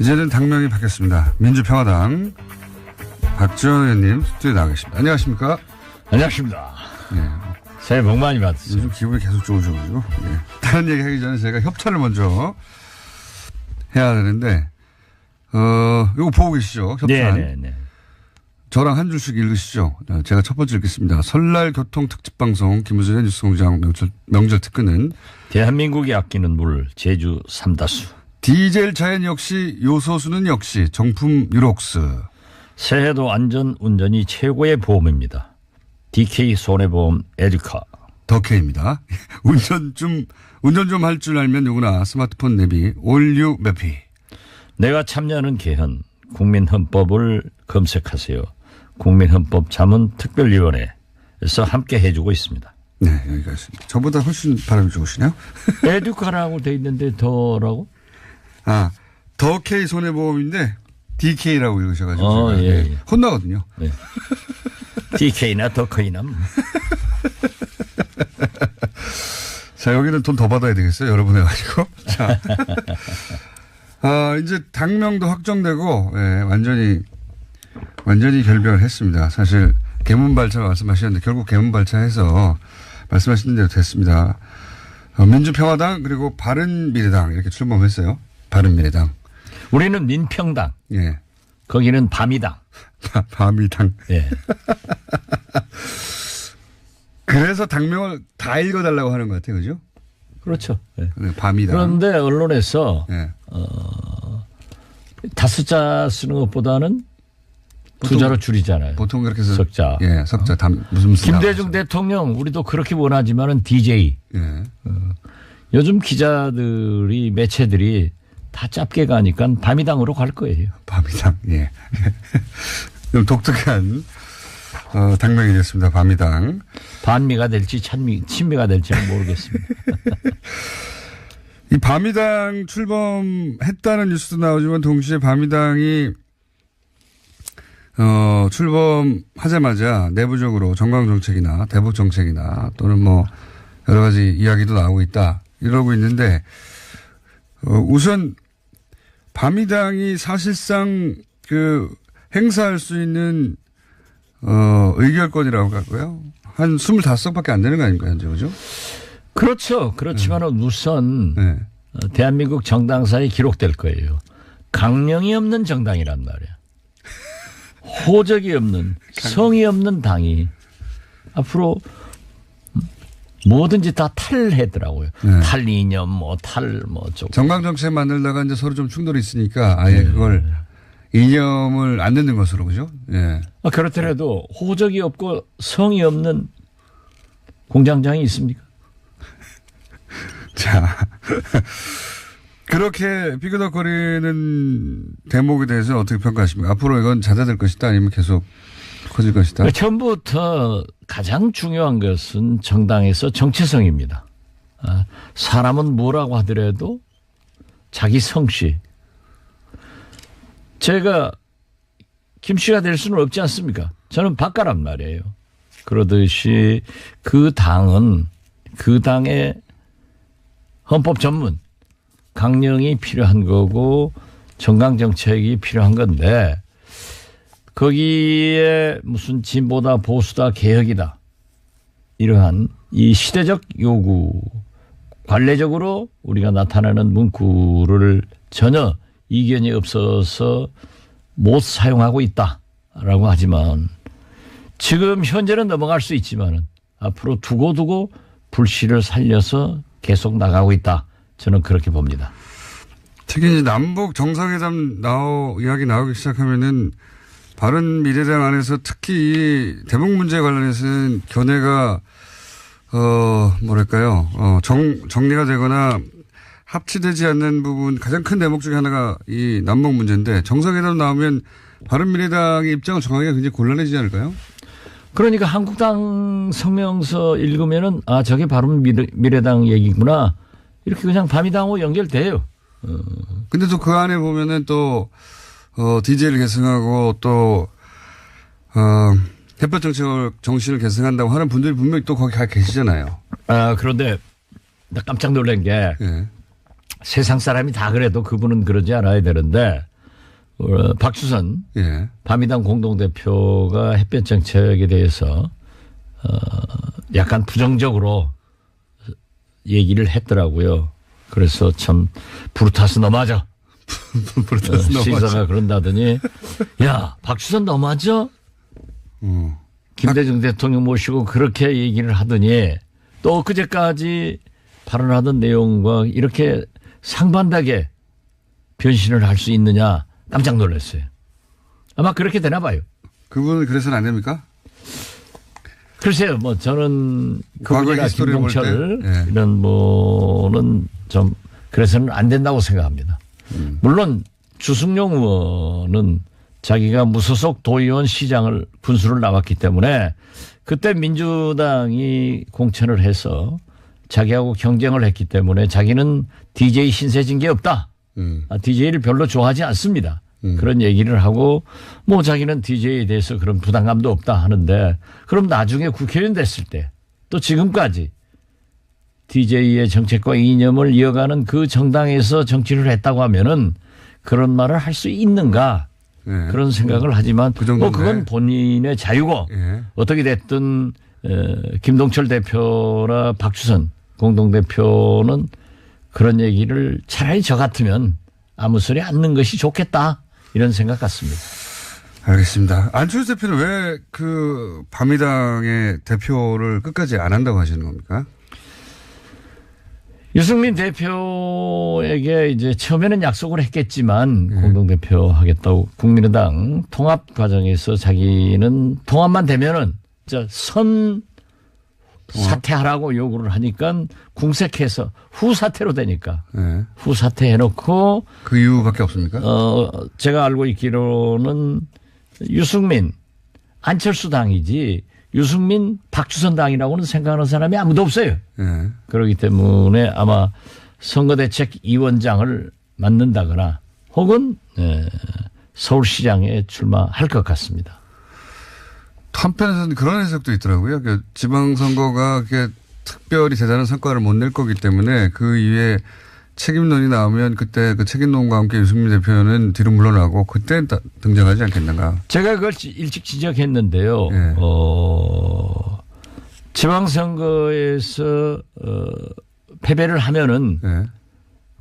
이제는 당명이 바뀌었습니다. 민주평화당 박지원 의원님 스튜디오에 나와 계십니다. 안녕하십니까? 안녕하십니까. 네. 새해 복 많이 받으세요. 요즘 기분이 계속 좋으셔가지고. 네. 다른 얘기 하기 전에 제가 협찬을 먼저 해야 되는데, 이거 보고 계시죠? 협찬. 네네네. 저랑 한 줄씩 읽으시죠. 제가 첫 번째 읽겠습니다. 설날 교통 특집 방송 김우준의 뉴스공장 명절 특근은 대한민국이 아끼는 물 제주 삼다수. 디젤 자연 역시 요소수는 역시 정품 유록스. 새해도 안전 운전이 최고의 보험입니다. DK 손해보험 에듀카. 덕혜입니다. 운전 좀 할 줄 알면 누구나 스마트폰 내비 올류 매피. 내가 참여하는 개헌 국민헌법을 검색하세요. 국민헌법 자문특별위원회에서 함께 해주고 있습니다. 네, 여기가 있습니다. 저보다 훨씬 발음이 좋으시네요. 에듀카라고 돼 있는데 더라고? 더 K 손해보험인데 DK라고 읽으셔가지고 예. 혼나거든요. 네. DK나 더 K나. 자, 여기는 돈 더 받아야 되겠어요. 여러 분 해가지고. 자, 이제 당명도 확정되고, 예, 완전히 결별을 했습니다. 사실 개문발차 말씀하셨는데 결국 개문발차해서 말씀하신 대로 됐습니다. 민주평화당 그리고 바른미래당 이렇게 출범했어요. 바른미래당. 우리는 민평당. 예. 거기는 밤이당. 밤이당. 예. 그래서 당명을 다 읽어달라고 하는 것 같아요. 그죠? 그렇죠. 예. 밤이당. 그런데 언론에서 예. 5자 쓰는 것보다는 2자로 줄이잖아요. 보통 그렇게 해서. 석자. 예, 석자. 무슨 김대중 대통령 우리도 그렇게 원하지만은 DJ. 예. 요즘 기자들이 매체들이 다 짧게 가니까 밤이당으로 갈 거예요. 밤이당. 예. 좀 독특한 당명이 됐습니다. 밤이당. 반미가 될지 친미가 될지는 모르겠습니다. 이 밤이당 출범했다는 뉴스도 나오지만 동시에 밤이당이 출범하자마자 내부적으로 정강정책이나 대북정책이나 또는 뭐 여러 가지 이야기도 나오고 있다. 이러고 있는데 우선 밤이당이 사실상 행사할 수 있는 의결권이라고 할까요? 한 25석밖에 안 되는 거 아닙니까, 현재, 그죠? 그렇죠. 그렇지만은 우선 네. 대한민국 정당사에 기록될 거예요. 강령이 없는 정당이란 말이야. 호적이 없는, 성이 없는 당이 앞으로 뭐든지 다 탈해더라고요. 네. 탈이념, 정강정책 만들다가 이제 서로 좀 충돌이 있으니까 아예 그걸 이념을 안 듣는 것으로, 그죠? 예. 그렇더라도 호적이 없고 성이 없는 공장장이 있습니까? 자. 그렇게 삐그덕거리는 대목에 대해서 어떻게 평가하십니까? 앞으로 이건 잦아들 것이다 아니면 계속 커질 것이다? 처음부터 가장 중요한 것은 정당에서 정체성입니다. 사람은 뭐라고 하더라도 자기 성씨. 제가 김 씨가 될 수는 없지 않습니까? 저는 박가란 말이에요. 그러듯이 그 당은 그 당의 헌법 전문 강령이 필요한 거고 정강정책이 필요한 건데 거기에 무슨 진보다 보수다 개혁이다 이러한 이 시대적 요구 관례적으로 우리가 나타내는 문구를 전혀 이견이 없어서 못 사용하고 있다라고 하지만 지금 현재는 넘어갈 수 있지만은 앞으로 두고두고 불씨를 살려서 계속 나가고 있다. 저는 그렇게 봅니다. 특히 이제 남북 정상회담 이야기 나오기 시작하면은 바른미래당 안에서 특히 이 대북 문제 관련해서는 견해가 정리가 되거나 합치되지 않는 부분 가장 큰 대목 중에 하나가 이 남북 문제인데 정상회담 나오면 바른미래당의 입장을 정하기가 굉장히 곤란해지지 않을까요? 그러니까 한국당 성명서 읽으면은 저게 바른미래당 얘기구나. 이렇게 그냥 밤이당하고 연결돼요. 근데 또 그 안에 보면은 또, DJ를 계승하고 또, 햇볕 정신을 계승한다고 하는 분들이 분명히 또 거기 가 계시잖아요. 그런데 나 깜짝 놀란 게 세상 사람이 다 그래도 그분은 그러지 않아야 되는데 박주선 예. 바미당 공동대표가 햇볕 정책에 대해서 약간 부정적으로 얘기를 했더라고요. 그래서 참 부르타스 너무하죠. 시사가 그런다더니 야 박주선 너무하죠. 김대중 대통령 모시고 그렇게 얘기를 하더니 또 엊그제까지 발언하던 내용과 이렇게 상반되게 변신을 할 수 있느냐 깜짝 놀랐어요. 아마 그렇게 되나 봐요. 그분은 그래서는 안 됩니까? 글쎄요, 뭐 저는 그분이나 히스토리를 볼 김동철 때? 예. 이런 뭐는 좀 그래서는 안 된다고 생각합니다. 물론 주승용 의원은 자기가 무소속 도의원 시장을 군수를 나왔기 때문에 그때 민주당이 공천을 해서 자기하고 경쟁을 했기 때문에 자기는 DJ 신세 진 게 없다. DJ를 별로 좋아하지 않습니다. 그런 얘기를 하고 뭐 자기는 DJ에 대해서 그런 부담감도 없다 하는데 그럼 나중에 국회의원 됐을 때 또 지금까지 DJ의 정책과 이념을 이어가는 그 정당에서 정치를 했다고 하면은 그런 말을 할 수 있는가 예. 그런 생각을 하지만 그 뭐 그건 본인의 자유고 예. 어떻게 됐든 김동철 대표나 박주선 공동대표는 그런 얘기를 차라리 저 같으면 아무 소리 안 넣는 것이 좋겠다 이런 생각 같습니다. 알겠습니다. 안철수 대표는 왜 그 바미당의 대표를 끝까지 안 한다고 하시는 겁니까? 유승민 대표에게 이제 처음에는 약속을 했겠지만 공동대표 하겠다고 국민의당 통합 과정에서 자기는 통합만 되면은 선 사퇴하라고 요구를 하니까 궁색해서 후사퇴로 되니까 네. 후사퇴 해놓고 그 이유밖에 없습니까? 제가 알고 있기로는 유승민 안철수 당이지 유승민 박주선 당이라고는 생각하는 사람이 아무도 없어요. 네. 그렇기 때문에 아마 선거대책위원장을 맡는다거나 혹은 서울시장에 출마할 것 같습니다. 한편에서는 그런 해석도 있더라고요. 그러니까 지방선거가 특별히 대단한 성과를 못 낼 거기 때문에 그 이후에 책임론이 나오면 그때 그 책임론과 함께 유승민 대표는 뒤로 물러나고 그때 등장하지 않겠는가. 제가 그걸 일찍 지적했는데요. 네. 지방선거에서 패배를 하면은 네.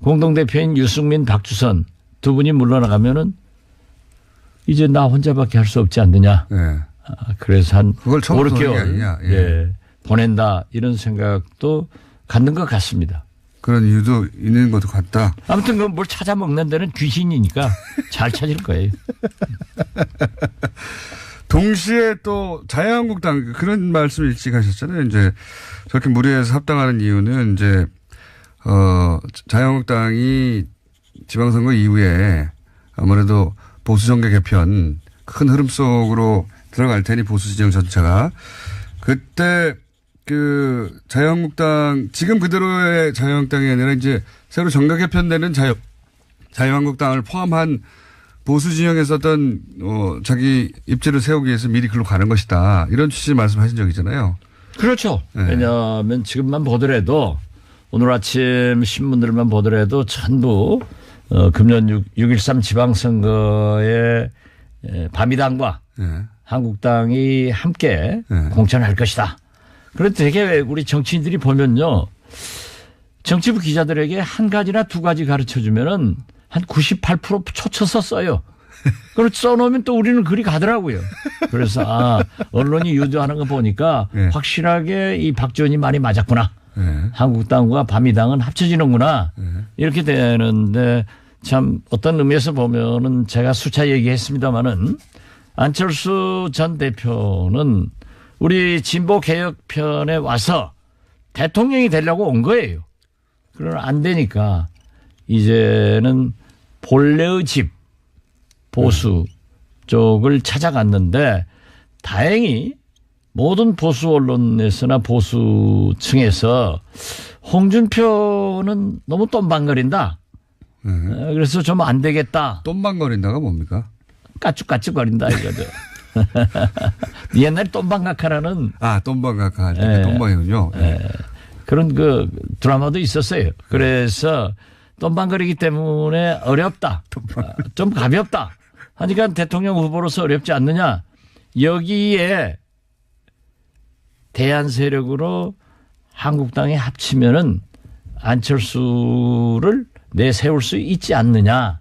공동대표인 유승민, 박주선 두 분이 물러나가면은 이제 나 혼자밖에 할 수 없지 않느냐. 네. 그래서 한 그걸 5, 6개월 예. 보낸다 이런 생각도 갖는 것 같습니다. 그런 이유도 있는 것도 같다. 아무튼 그 뭘 찾아 먹는 데는 귀신이니까 잘 찾을 거예요. 동시에 또 자유한국당 그런 말씀 일찍 하셨잖아요. 이제 저렇게 무리해서 합당하는 이유는 이제 자유한국당이 지방선거 이후에 아무래도 보수정계 개편 큰 흐름 속으로 들어갈 테니 보수 진영 전체가 그때 그 자유한국당 지금 그대로의 자유한국당이 아니라 이제 새로 정계 개편되는 자유한국당을 포함한 보수 진영에서 어떤 자기 입지를 세우기 위해서 미리 글로 가는 것이다. 이런 취지의 말씀하신 적이잖아요. 그렇죠. 네. 왜냐하면 지금만 보더라도 오늘 아침 신문들만 보더라도 전부 금년 6.13 지방선거에 바미당과 네. 한국당이 함께 네. 공천할 것이다. 그런데 되게 우리 정치인들이 보면요. 정치부 기자들에게 한 가지나 두 가지 가르쳐 주면은 한 98% 초쳐서 써요. 그걸 써놓으면 또 우리는 그리 가더라고요. 그래서 언론이 유도하는 거 보니까 네. 확실하게 이 박지원이 말이 맞았구나. 네. 한국당과 바미당은 합쳐지는구나. 네. 이렇게 되는데 참 어떤 의미에서 보면은 제가 수차 얘기했습니다마는 안철수 전 대표는 우리 진보개혁편에 와서 대통령이 되려고 온 거예요. 그러나 안 되니까 이제는 본래의 집 보수 쪽을 찾아갔는데 다행히 모든 보수 언론에서나 보수층에서 홍준표는 너무 똠방거린다. 그래서 좀 안 되겠다. 똠방거린다가 뭡니까? 까쭉까쭉거린다 이거죠. 옛날에 똠방각하라는 똠방각하 할 때 똠방이군요. 그런 그 드라마도 있었어요. 그래서 똠방거리기 때문에 어렵다. 좀 가볍다. 하니까 대통령 후보로서 어렵지 않느냐. 여기에 대안 세력으로 한국당이 합치면은 안철수를 내세울 수 있지 않느냐.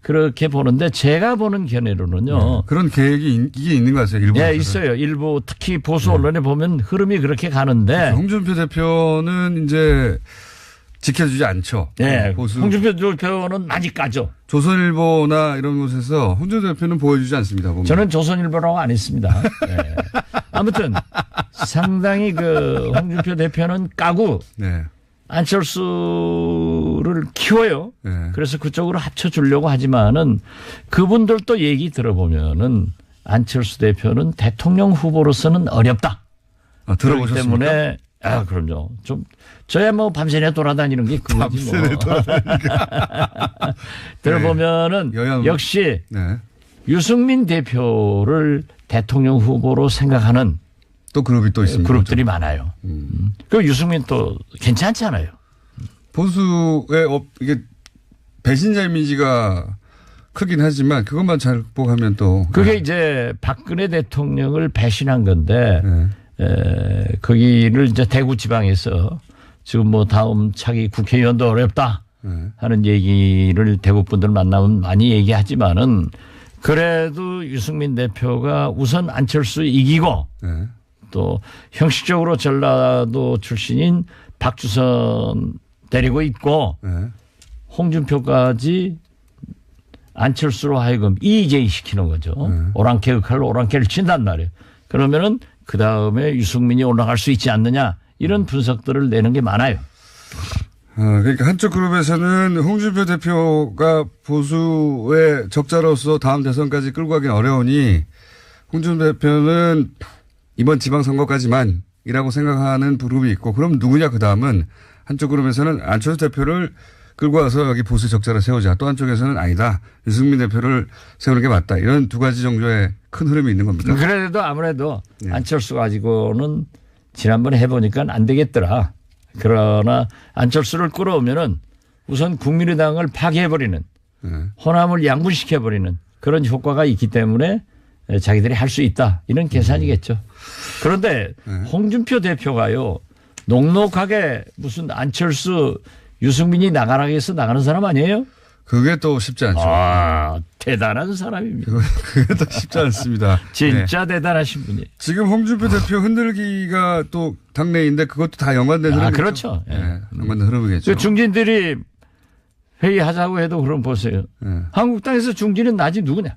그렇게 보는데 제가 보는 견해로는요. 네. 그런 계획이 이게 있는 것 같아요. 일부. 네, 있어요. 일부 특히 보수 언론에 보면 흐름이 그렇게 가는데. 홍준표 대표는 이제 지켜주지 않죠. 네. 보수. 홍준표 대표는 많이 까죠. 조선일보나 이런 곳에서 홍준표 대표는 보여주지 않습니다. 보면. 저는 조선일보라고 안 했습니다. 네. 아무튼 상당히 그 홍준표 대표는 까고 네. 안철수를 키워요. 네. 그래서 그쪽으로 합쳐주려고 하지만은 그분들도 얘기 들어보면은 안철수 대표는 대통령 후보로서는 어렵다. 아, 그렇기 들어보셨습니까? 때문에 그럼요. 좀 저야 뭐 밤새내 돌아다니는 게 그거지 뭐. 들어보면은 네. 여야 역시 네. 유승민 대표를 대통령 후보로 생각하는 또 그룹이 또 있습니다. 그룹들이 많아요. 그 유승민 또 괜찮잖아요. 보수의 이게 배신자 이미지가 크긴 하지만 그것만 잘 극복하면 또. 그게 네. 이제 박근혜 대통령을 배신한 건데 네. 거기를 이제 대구 지방에서 지금 뭐 다음 차기 국회의원도 어렵다 네. 하는 얘기를 대구 분들 만나면 많이 얘기하지만은 그래도 유승민 대표가 우선 안철수 이기고 네. 또 형식적으로 전라도 출신인 박주선 데리고 있고 네. 홍준표까지 안철수로 하여금 이재희 시키는 거죠. 오랑캐 역할로 오랑캐를 친단 말이에요. 그러면은 그 다음에 유승민이 올라갈 수 있지 않느냐 이런 분석들을 내는 게 많아요. 그러니까 한쪽 그룹에서는 홍준표 대표가 보수의 적자로서 다음 대선까지 끌고 가긴 어려우니 홍준표 대표는 이번 지방선거까지만이라고 생각하는 그룹이 있고 그럼 누구냐 그 다음은 한쪽 그룹에서는 안철수 대표를 끌고 와서 여기 보수 적자를 세우자. 또 한쪽에서는 아니다. 유승민 대표를 세우는 게 맞다. 이런 두 가지 정도의 큰 흐름이 있는 겁니다. 그래도 아무래도 안철수 가지고는 지난번에 해보니까 안 되겠더라. 그러나 안철수를 끌어오면은 우선 국민의당을 파괴해버리는 호남을 양분시켜버리는 그런 효과가 있기 때문에 자기들이 할 수 있다. 이런 계산이겠죠. 그런데 홍준표 대표가요. 녹록하게 무슨 안철수 유승민이 나가라고 해서 나가는 사람 아니에요? 그게 또 쉽지 않죠. 대단한 사람입니다. 그게 또 쉽지 않습니다. 진짜 대단하신 분이에요. 지금 홍준표 대표 흔들기가 또 당내인데 그것도 다 연관된 흐름이죠. 그렇죠. 네, 연관된 흐름이겠죠. 그 중진들이 회의하자고 해도 그럼 보세요. 한국당에서 중진은 나지 누구냐.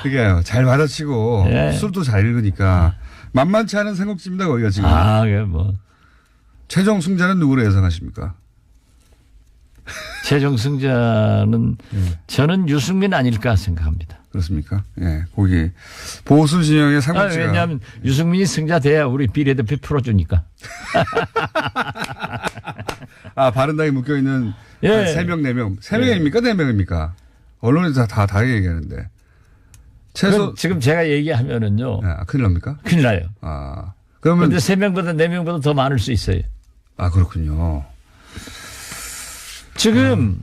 그게요. 잘 받아치고 술도 잘 읽으니까 만만치 않은 생각집니다. 거기가 지금. 그게 뭐. 최종 승자는 누구로 예상하십니까? 최종 승자는 저는 유승민 아닐까 생각합니다. 그렇습니까? 예, 거기 보수 진영의 상반치가. 왜냐하면 유승민이 승자 돼야 우리 비례대표 풀어주니까. 바른당에 묶여있는 3명, 4명. 3명입니까? 4명입니까? 언론에서 다 다르게 얘기하는데. 지금 제가 얘기하면은요. 큰일 납니까? 큰일 나요. 그러면. 근데 3명보다 4명보다 더 많을 수 있어요. 그렇군요. 지금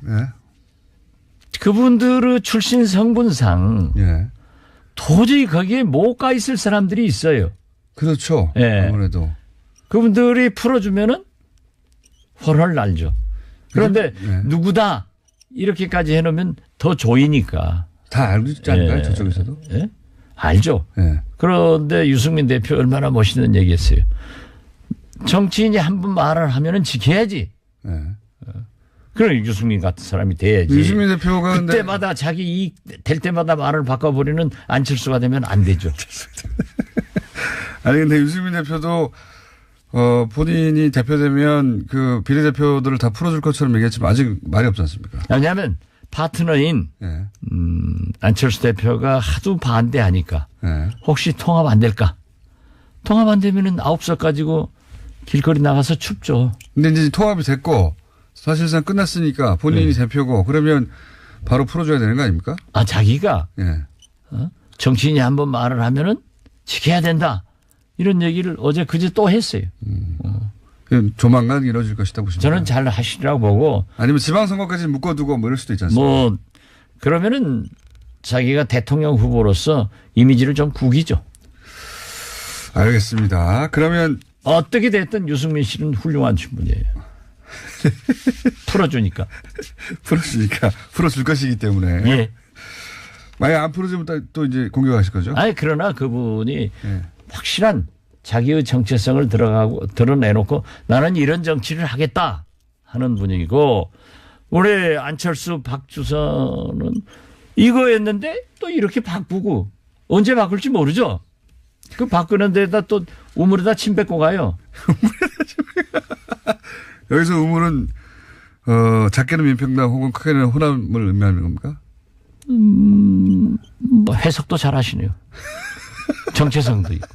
그분들의 출신 성분상 도저히 거기에 못 가 있을 사람들이 있어요. 그렇죠. 아무래도. 그분들이 풀어주면은 훨훨 날죠. 그런데 누구다 이렇게까지 해놓으면 더 조이니까. 다 알고 있지 않나요? 저쪽에서도? 알죠. 그런데 유승민 대표 얼마나 멋있는 얘기했어요. 정치인이 한 번 말을 하면은 지켜야지. 그럼 유승민 같은 사람이 돼야지. 유승민 대표가 그때마다 자기 이익 될 때마다 말을 바꿔버리는 안철수가 되면 안 되죠. 아니 근데 유승민 대표도 본인이 대표되면 그 비례대표들을 다 풀어줄 것처럼 얘기했지만 아직 말이 없지 않습니까? 왜냐하면 파트너인 안철수 대표가 하도 반대하니까 혹시 통합 안 될까? 통합 안 되면은 9석 가지고 길거리 나가서 춥죠. 근데 이제 통합이 됐고 사실상 끝났으니까 본인이 대표고 그러면 바로 풀어줘야 되는 거 아닙니까? 자기가 정치인이 한번 말을 하면은 지켜야 된다. 이런 얘기를 어제 그제 또 했어요. 조만간 이루어질 것이다 보십니까? 저는 잘 하시라고 보고. 아니면 지방선거까지 묶어두고 뭐 이럴 수도 있지 않습니까? 그러면은 자기가 대통령 후보로서 이미지를 좀 구기죠. 알겠습니다. 그러면 어떻게 됐든 유승민 씨는 훌륭한 친분이에요. 풀어주니까. 풀어줄 것이기 때문에. 예. 만약 안 풀어주면 또 이제 공격하실 거죠? 아니 그러나 그분이 예. 확실한 자기의 정체성을 드러내놓고 나는 이런 정치를 하겠다 하는 분이고 올해 안철수 박주선은 이거였는데 또 이렇게 바꾸고 언제 바꿀지 모르죠. 그 바꾸는 데다 또 우물에다 침 뱉고 가요. 여기서 우물은 작게는 민평당 혹은 크게는 호남을 의미하는 겁니까? 뭐 해석도 잘하시네요. 정체성도 있고.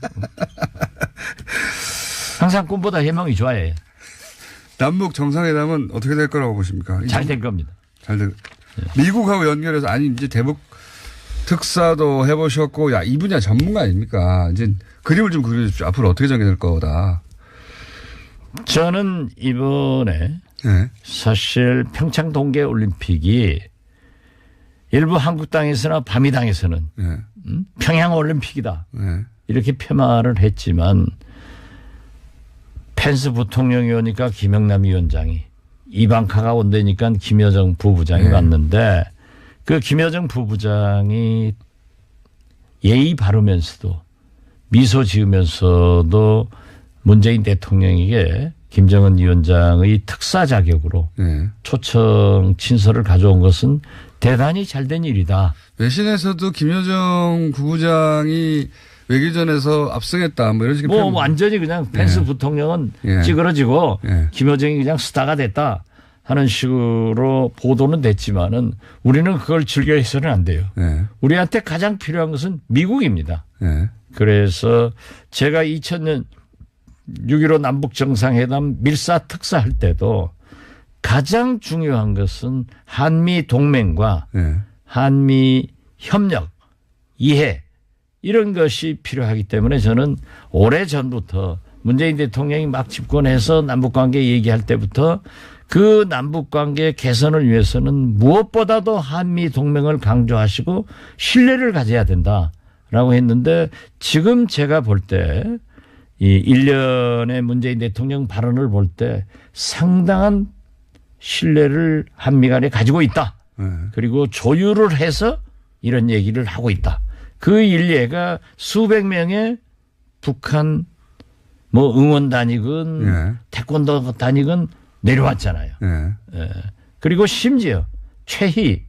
항상 꿈보다 해몽이 좋아해. 남북 정상회담은 어떻게 될 거라고 보십니까? 잘 될 겁니다. 미국하고 연결해서 아니 이제 대북 특사도 해보셨고 야 이 분야 전문가 아닙니까? 이제 그림을 좀 그려주십시오. 앞으로 어떻게 전개될 거다. 저는 이번에 네. 사실 평창 동계올림픽이 일부 한국 땅에서나 밤이 당에서는 네. 평양 올림픽이다. 네. 이렇게 폄하를 했지만 펜스 부통령이 오니까 김영남 위원장이 이방카가 온다니까 김여정 부부장이 왔는데 그 김여정 부부장이 예의 바르면서도 미소 지으면서도 문재인 대통령에게 김정은 위원장의 특사 자격으로 초청 친서를 가져온 것은 대단히 잘된 일이다. 외신에서도 김여정 부부장이 외교전에서 압승했다. 뭐 이런 식의 뭐 완전히 그냥 펜스 부통령은 찌그러지고 김여정이 그냥 스타가 됐다 하는 식으로 보도는 됐지만은 우리는 그걸 즐겨 해서는 안 돼요. 우리한테 가장 필요한 것은 미국입니다. 그래서 제가 2000년 6.15 남북정상회담 밀사 특사할 때도 가장 중요한 것은 한미 동맹과 한미 협력, 이해 이런 것이 필요하기 때문에 저는 오래전부터 문재인 대통령이 막 집권해서 남북관계 얘기할 때부터 그 남북관계 개선을 위해서는 무엇보다도 한미 동맹을 강조하시고 신뢰를 가져야 된다라고 했는데 지금 제가 볼 때 이 1년의 문재인 대통령 발언을 볼 때 상당한 신뢰를 한미 간에 가지고 있다. 그리고 조율을 해서 이런 얘기를 하고 있다. 그 일례가 수백 명의 북한 뭐 응원단이건 태권도 단이건 내려왔잖아요. 그리고 심지어 최희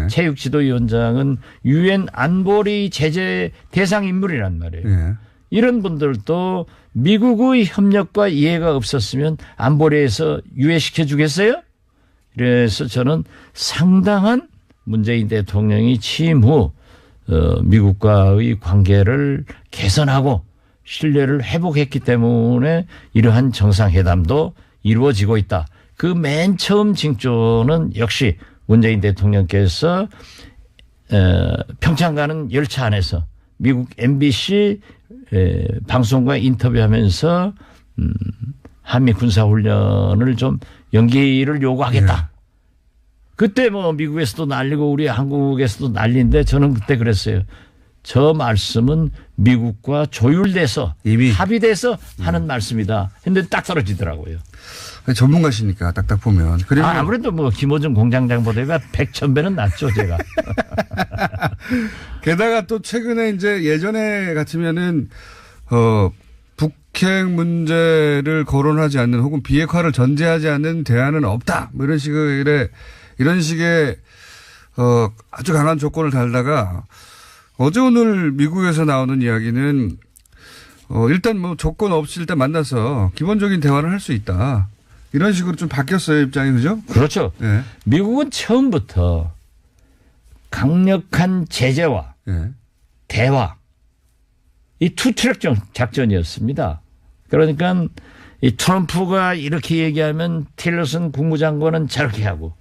체육지도위원장은 유엔 안보리 제재 대상 인물이란 말이에요. 이런 분들도 미국의 협력과 이해가 없었으면 안보리에서 유예시켜 주겠어요? 그래서 저는 상당한 문재인 대통령이 취임 후 미국과의 관계를 개선하고 신뢰를 회복했기 때문에 이러한 정상회담도 이루어지고 있다. 그 맨 처음 징조는 역시 문재인 대통령께서 평창 가는 열차 안에서 미국 MBC 방송과 인터뷰하면서 한미 군사훈련을 좀 연기를 요구하겠다. 그때 뭐 미국에서도 난리고 우리 한국에서도 난리인데 저는 그때 그랬어요. 저 말씀은 미국과 조율돼서 이미 합의돼서 하는 말씀이다. 했는데 딱 떨어지더라고요. 전문가시니까 딱딱 보면. 그리고 아무래도 뭐 김호중 공장장보다 100,000배는 낫죠 제가. 게다가 또 최근에 이제 예전에 같으면은 북핵 문제를 거론하지 않는 혹은 비핵화를 전제하지 않는 대안은 없다. 뭐 이런 식의 아주 강한 조건을 달다가 어제 오늘 미국에서 나오는 이야기는 일단 뭐 조건 없이 일단 만나서 기본적인 대화를 할 수 있다. 이런 식으로 좀 바뀌었어요, 입장이. 그죠? 그렇죠. 네. 미국은 처음부터 강력한 제재와 대화 이 투트랙 작전이었습니다. 그러니까 이 트럼프가 이렇게 얘기하면 틸러슨 국무장관은 저렇게 하고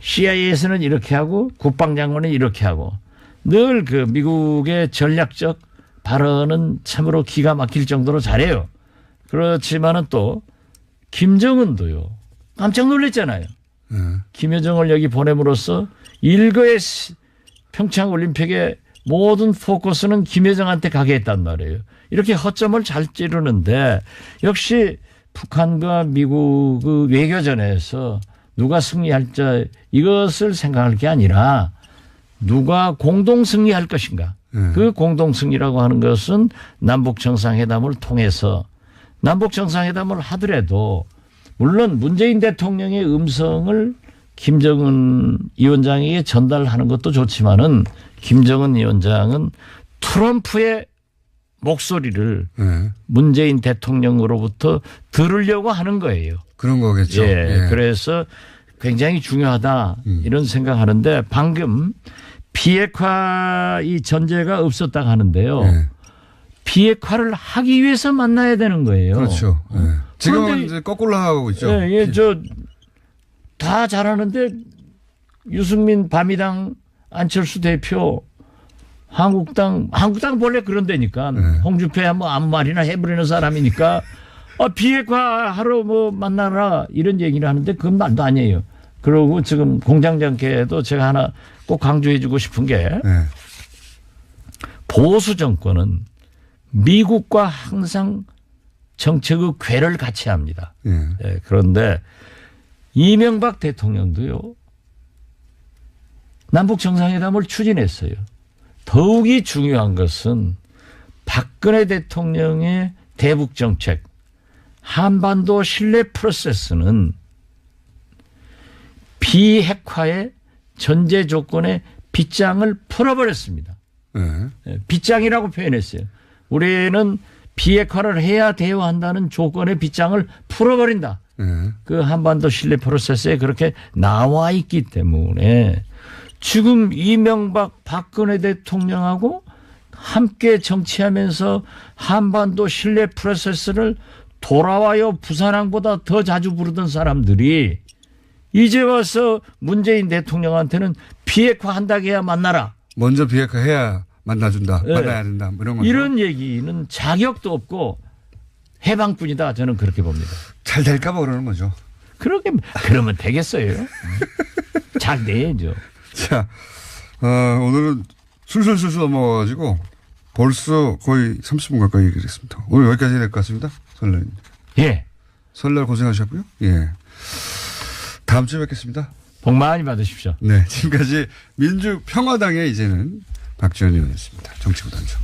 CIA에서는 이렇게 하고 국방장관은 이렇게 하고 늘 그 미국의 전략적 발언은 참으로 기가 막힐 정도로 잘해요. 그렇지만은 또 김정은도요. 깜짝 놀랐잖아요. 김여정을 여기 보냄으로써 일거의 평창 올림픽의 모든 포커스는 김여정한테 가게 했단 말이에요. 이렇게 허점을 잘 찌르는데 역시 북한과 미국 그 외교전에서 누가 승리할지 이것을 생각할 게 아니라 누가 공동 승리할 것인가. 그 공동 승리라고 하는 것은 남북 정상회담을 통해서 남북 정상회담을 하더라도 물론 문재인 대통령의 음성을 김정은 위원장에게 전달하는 것도 좋지만은 김정은 위원장은 트럼프의 목소리를 문재인 대통령으로부터 들으려고 하는 거예요. 그런 거겠죠. 예. 그래서 굉장히 중요하다 이런 생각하는데 방금 비핵화 이 전제가 없었다고 하는데요. 비핵화를 하기 위해서 만나야 되는 거예요. 그렇죠. 지금은 이제 거꾸로 하고 있죠. 예, 다 잘하는데 유승민 바미당 안철수 대표 한국당 원래 그런 데니까 홍준표야 뭐 아무 말이나 해버리는 사람이니까 비핵화하러 뭐 만나라 이런 얘기를 하는데 그건 말도 아니에요. 그러고 지금 공장장께도 제가 하나 꼭 강조해 주고 싶은 게 보수 정권은 미국과 항상 정책의 궤를 같이 합니다. 예, 그런데 이명박 대통령도요. 남북 정상회담을 추진했어요. 더욱이 중요한 것은 박근혜 대통령의 대북 정책, 한반도 신뢰 프로세스는 비핵화의 전제 조건의 빗장을 풀어버렸습니다. 빗장이라고 표현했어요. 우리는 비핵화를 해야 대화한다는 조건의 빗장을 풀어버린다. 그 한반도 신뢰 프로세스에 그렇게 나와 있기 때문에 지금 이명박 박근혜 대통령하고 함께 정치하면서 한반도 신뢰 프로세스를 돌아와요 부산항보다 더 자주 부르던 사람들이 이제 와서 문재인 대통령한테는 비핵화 한다고 해야 만나라. 먼저 비핵화해야 만나준다. 네. 만나야 된다. 이런 거죠. 이런 얘기는 자격도 없고 해방꾼이다. 저는 그렇게 봅니다. 잘 될까 봐 그러는 거죠. 그러면 되겠어요. 잘 돼야죠. 자, 오늘은 술술술술 넘어가가지고 벌써 거의 30분 가까이 얘기를 했습니다. 오늘 여기까지 해야 될 것 같습니다. 설날입니다. 예. 설날 고생하셨고요. 예. 다음 주에 뵙겠습니다. 복 많이 받으십시오. 네. 지금까지 민주평화당의 이제는 박지원 의원이었습니다. 정치부단주.